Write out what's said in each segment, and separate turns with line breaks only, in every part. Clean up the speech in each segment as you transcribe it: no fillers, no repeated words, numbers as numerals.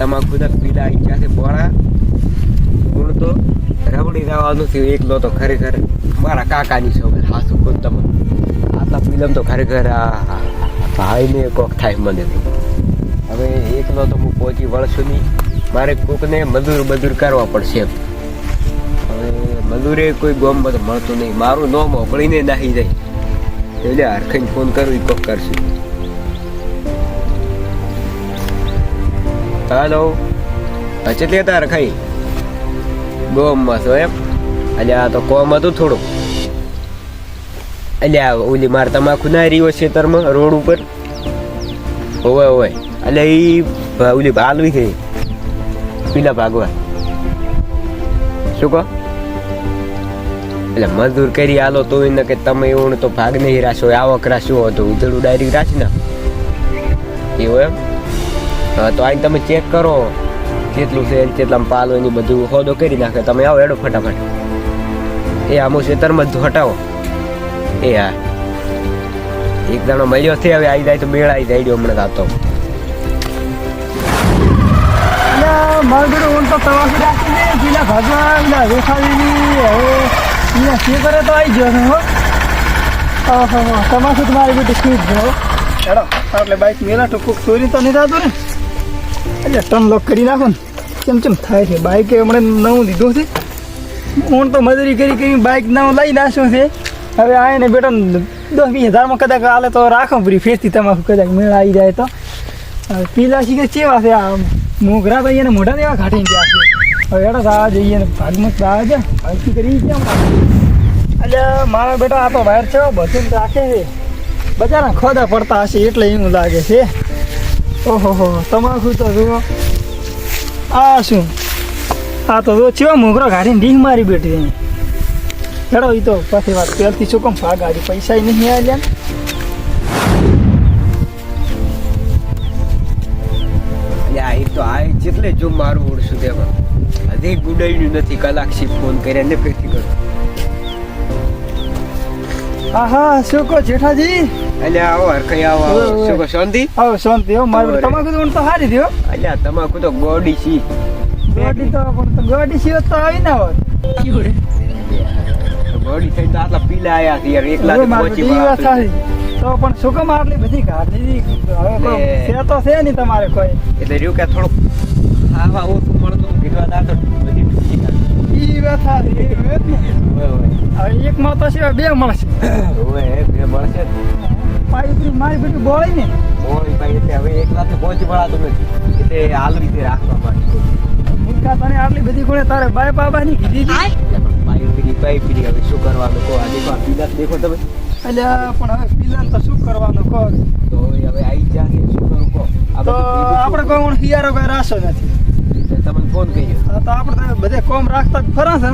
તમાકુના પીલા ઈચ્છા છે બોળા ગુણ તો રબડી જવાનું થયું એકલો તો ખરેખર મારા કાકાની છોકરી હાસુ કોણ તમે આટલા ફિલ્મ તો ખરેખર આ ભાઈને કોક થાય મને હવે એકલો તો હું પહોંચી વળશું નહીં મારે કોકને મજૂર કરવા પડશે હવે મજૂરે કોઈ ગોમમાં તો મળતું નહીં મારું નોમ ઓગળીને નાહી જાય એટલે હરખાઈને ફોન કરું એ કોક કરશું હાલો અચેત તાર ખાઈ ગોમમાં છો એમ અલ્યા તો કોમ હતું થોડું અલ્યા ઓલી મારે તમાકુ ના રહ્યો ખેતરમાં રોડ ઉપર હોય હોય એટલે એ ઓલી હાલવી થઈ પીલા ભાગવા શું કહો એટલે મજદૂર કરી હાલો તો એને કે તમે એવું તો ભાગ નહીં રાશો આવક રાખ્યો હતો ઉધડું ડાયરેક્ટ રાખી ના એવું એમ હા તો આઈને તમે ચેક કરો કેટલું છે કેટલામાં પાલો એની બધું હોદો કરી નાખે તમે આવો એડો ફટાફટ એ આમો ખેતરમાં જ હટાવો એ હા એક દાણો મળ્યો છે હવે આવી જાય તો બેળ આવી જાય હમણાં આવતો
મારું બેટું ઊંટ તો પ્રવાસી રાખીને પેલા ભગવાન પેલા રેખાવીની હવે અહીંયા શું કરે તો આવી ગયો છે હો ઓહો તમાકુ તો મારી બેટી સ્વીટ છે હો હેડો એટલે બાઇક મેલા તો કોક ચોરી તો નહીં થતું ને એટલે ટર્ન લોક કરી નાખો ને કેમ થાય છે બાઇકે હમણાં નવું લીધું છે ઊંટ તો મજૂરી કરી બાઇક નવું લઈ નાખ્યું છે હવે આ ને બેટો 10-20 હજારમાં કદાચ હાલે તો રાખો પૂરી ફેરથી તમાકુ કદાચ મેળ આવી જાય તો પીલા શીખે ચેવા છે આ મોગરા તો અહીંયા મોઢા દેવા ઘાટીને ગયા છે હવે એડો આ જઈએ ને ભાગમાં આવે છે ભાગથી કરી કેમ એટલે મારા બેટા આ તો વાયર છે બધું રાખે છે બજારના ખોદા પડતા હશે એટલે એવું લાગે છે ઓહો તમાકુ તો જુઓ આ શું આ તો જો ચેવા મોગરો ઘાટીને ડીહ મારી બેઠી એની હેડો એ તો પાછી વાત પહેલથી શું કેમ ભાગ ગાડી પૈસા નહીં આવ્યા
એક તો આ જેટલે જો મારું ઓળશું તેમાં હજી ગુડાયું નથી કલાક થી ફોન કર્યા ને ફેરથી કરું
હા શું કહો જેઠાજી
એટલે આવો હરખાઈ આવો શું કહો શાંતિ
આવો શાંતિ હો મારી તમાકુ તો સારી થયો
એટલે તમાકુ તો ગોડી છી
ગોડી તો પણ ગોડી છી તો આવી ના હોત
ગોડી થઈ તો આટલા પીલા આયા છે યાર એકલા પહોંચી
તો પણ શું કામ આટલી બધી ગાડી હવે છે તો છે નહીં તમારે કોઈ
એટલે રહ્યું કે થોડુંક ખાવા ઓછું મળતું કીધવા દાતો બધી ટૂંકી
ઈ વાત સારી હવે એક માં તો છે બે મળશે
ઓય બે મળશે
પાઈ મારી બેટી બોળી ને
બોળી પાઈ એટલે હવે એકલા તો પહોંચી વળાતું નથી એટલે હાલ રીતે રાખવા માટે
મૂર્ખા તને આટલી બધી કોણે તારે બાય બાબાની કીધી હતી
પાઈ પીડી હવે શું કરવાનું કહો આ દેખો પીલા દેખો તમે
એટલે પણ હવે પીલા તો શું કરવાનું કહો
તો હવે આવી જાય શું કરું કહો
તો આપણે કોઈ હિયારો કોઈ રાસો નથી
તમને ફોન કર્યો
હા તો આપણે બધે કોમ રાખતા ખરા છે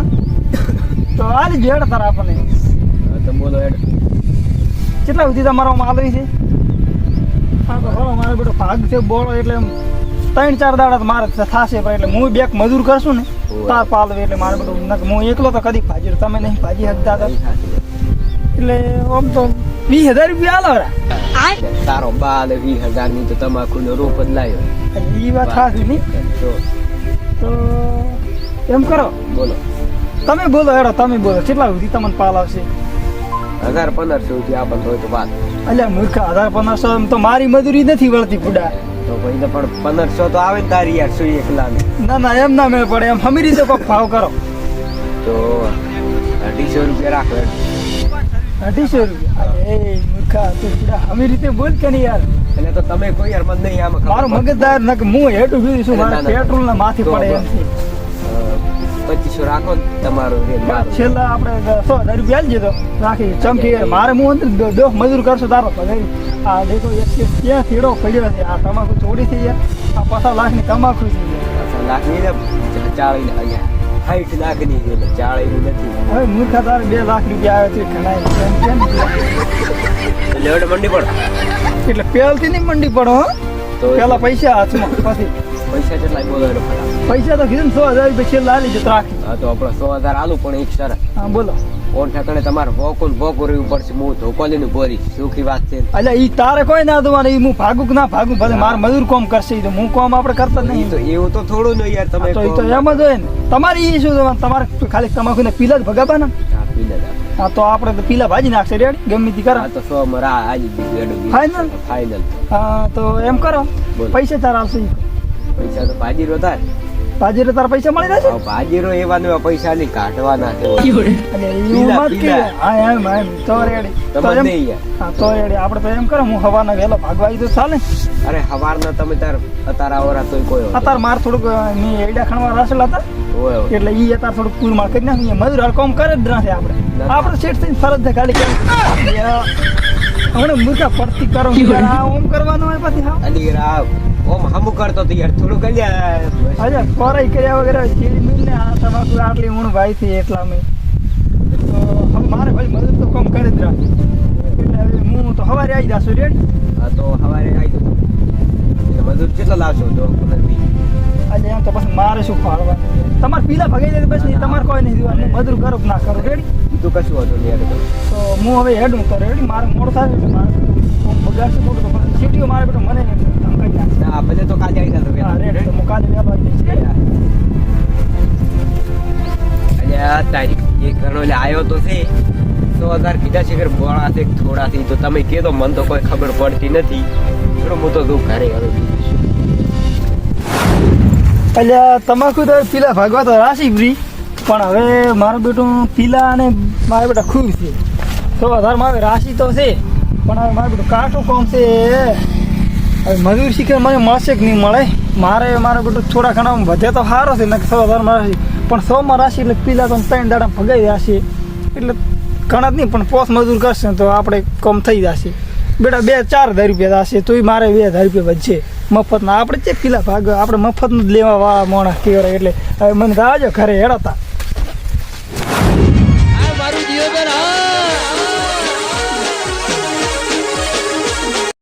તો આલી જ હેડ તારા આપણને
તમે બોલો હેડ
કેટલા સુધી તમારો માલ છે હા તો હવે મારો બેટો ભાગ છે બોળો એટલે 3-4 દાડા તો મારે થશે પણ એટલે હું બેક મજૂર કરશું ને તાર પાલવે એટલે મારે બધું હું એકલો તો કદી ભાજી તમે નહીં ભાજી શકતા હતા એટલે આમ તો 20,000 રૂપિયા આલો
તારો બાલ 20,000 ની તો તમાકુ નો રોપ જ લાવ્યો
એ વાત સાચી નહીં તો એમ કરો
બોલો
તમે બોલો હેડો તમે બોલો કેટલા સુધી તમને પાલ આવશે
1,500 સુધી આપણને હોય તો વાત
એટલે મૂર્ખા 1,500 એમ તો મારી મજૂરી નથી વળતી બુડા
તો ભાઈ તો પણ 1,500 તો આવે ને તારી યાર શું એકલા
ના એમ ના મેળ પડે એમ હમી રીતે કોઈ ભાવ કરો
તો 250 રૂપિયા રાખો
250 રૂપિયા એ મૂર્ખા તું બુડા હમી રીતે બોલ કે નહીં યાર
એટલે તો તમે કોઈ યાર મન નહીં આમાં
મારું મગજદાર ન કે હું હેઠું બીજું શું મારે પેટ્રોલ ના માથી પડે એમ છે
2500 રાખો તમારો
છેલ્લા આપણે 100,000 રૂપિયા આલજે તો રાખી ચમકી મારે હું અંદર દો મજૂર કરશો તારો પગારી આ દેખો ક્યાં થેડો પડ્યો છે આ તમાકુ ચોરી થઈ ગયા આ 50 લાખની તમાકુ છે
50 લાખની ને 40 લાખની એટલે 40 નથી
હવે મૂર્ખા તારે 2 લાખ રૂપિયા આવે છે ઘણા
એટલે મંડી પડો
એટલે પહેલથી નહીં મંડી પડો હો તો પેલા પૈસા હાથમાં પછી
પૈસા કેટલા બોલો એનો ફટાફટ.
પૈસા તો કીધું ને 100,000 રૂપિયા છેલ્લે આલી છે તો રાખી.
હા તો આપણે 100,000 આલું પણ એક શરત.
હા બોલો.
ઓન ઠેકાણે તમારે વોકું રહેવું પડશે. હું ધોકો લઈને ભરીશ. સુખી વાત છે.
એટલે ઈ તારે કોઈ ના દોવાનું, ઈ હું ભાગું કે ના ભાગું, ભલે મારે મજૂર કોમ કરશે, ઈ તો હું કોમ આપણે કરતા જ
ઈ
નહીં.
તો એવું તો થોડું નહીં યાર. તમે
તો ઈ તો
કહો.
એમ જ હોય ને. તમારી ઈ શું જોવાનું? તમારે ખાલી તમાકુ ને પીલા જ ભગાતા ને.
હા, પી લે દાદા.
હા તો આપણે તો પીલા ભાજી નાખશે રેડી ગમે તે કરો.
હા તો 100 માં રા આલી દીધું એડું.
Final?
ફાઇનલ.
હા તો એમ કરો,
બોલો.
પૈસા તારા આવશે ઈ.
પૈસા તો ભાજી રો તાર.
ભાજી તારા પૈસા મળી જશે.
હવે ભાજી રો એવા ને એવા પૈસા નહીં કાઢવાના છે.
એટલે એવું
પીલા,
મત કે
પીલા.
હા એમ તો રેડી. તો
તમે
એમ
નહીં યાર.
હા તો રેડી. આપણે તો એમ કરો, હું હવાના વહેલો ભાગવા આવી તો ચાલે.
અરે હવારના તમે તાર અતારા આવરા તોય કોઈ હોતો.
અત્યારે મારે થોડુંક ની એડા ખણવા રાસેલા હતા,
હોય હોય.
એટલે ઈ અત્યારે થોડુંક પૂર માર કરી નાખીએ. મજૂર હાલ કોમ કરે જ નથી આપણે.
નથી.
આપણે સેટ થઈને ફરજ છે ખાલી કરી. હમણાં મૂર્ખા પડતી કરો આ ઓમ કરવાનું હોય પછી હા.
અલી રાવ ઓમ હમુ કરતો તો યાર થોડું કલ્યા.
અચ્છા કોરાઈ કર્યા વગર ચીડી મિલને આ તમાકુ આટલી ઊણ ભાઈ થી એટલા મેં તો હવે મારે ભાઈ મદદ તો કામ કરે જ રાખે. એટલે હવે હું તો સવારે આવી જાશું રેડી.
હા તો હવારે આવી જતો. એટલે મજૂર કેટલા લાવશો તો નથી.
આજે એમ તો પછી મારે શું ફાળવા. તમારે પીલા ભગાઈ દે પછી તમારે કોઈ નહીં દેવાનું. મજૂર કરો કે ના કરો રેડી.
બીજું કશું હતું નહીં યાર.
તો હું હવે હેડું તો રેડી. મારે મોડું થાય એટલે મારે બગાડશે મોટું તો પછી સીટીઓ મારે બેટો મને ધમકાઈ નાખશે.
ના ભલે તો કાલે આવી જતો.
હા રેડી. તો હું કાલે વહેલો આવી જઈશ રેડી.
અલ્યા તારીખ એક ઘણો એટલે આવ્યો તો છે 100,000 કીધા છે કે બોળા છે થોડાથી તો તમે કહો તો મને તો કોઈ ખબર પડતી નથી. થોડું હું તો દઉં ઘરે હવે બીજું શું.
એટલે તમાકુ તો પીલા ભાગવા તો રાશી ફ્રી, પણ હવે મારું બેટું પીલા અને મારા બેટા ખૂબ છે. 100,000 મારે રાશિ તો છે, પણ હવે મારું બેટું કાઠું કોમ છે. હવે મજૂર શીખે મને મળશે કે નહીં મળે. મારું બેટું થોડા ઘણા વધે તો સારો છે ને 100,000 માં રાશિ, પણ 100 માં રાશિ એટલે પીલા તો 3 દાડા ભગાઈ જશે. એટલે ઘણા જ નહીં પણ પોસ મજૂર કરશે ને તો આપણે કમ થઈ જશે. બેટા 2-4,000 રૂપિયા થશે તોય મારે 2,000 રૂપિયા વધશે મફતના. આપણે જે પીલા ભાગ આપણે મફતનું જ લેવા વાળા માણસ કહેવાય. એટલે હવે મને તો આવજો ઘરે હેડતા.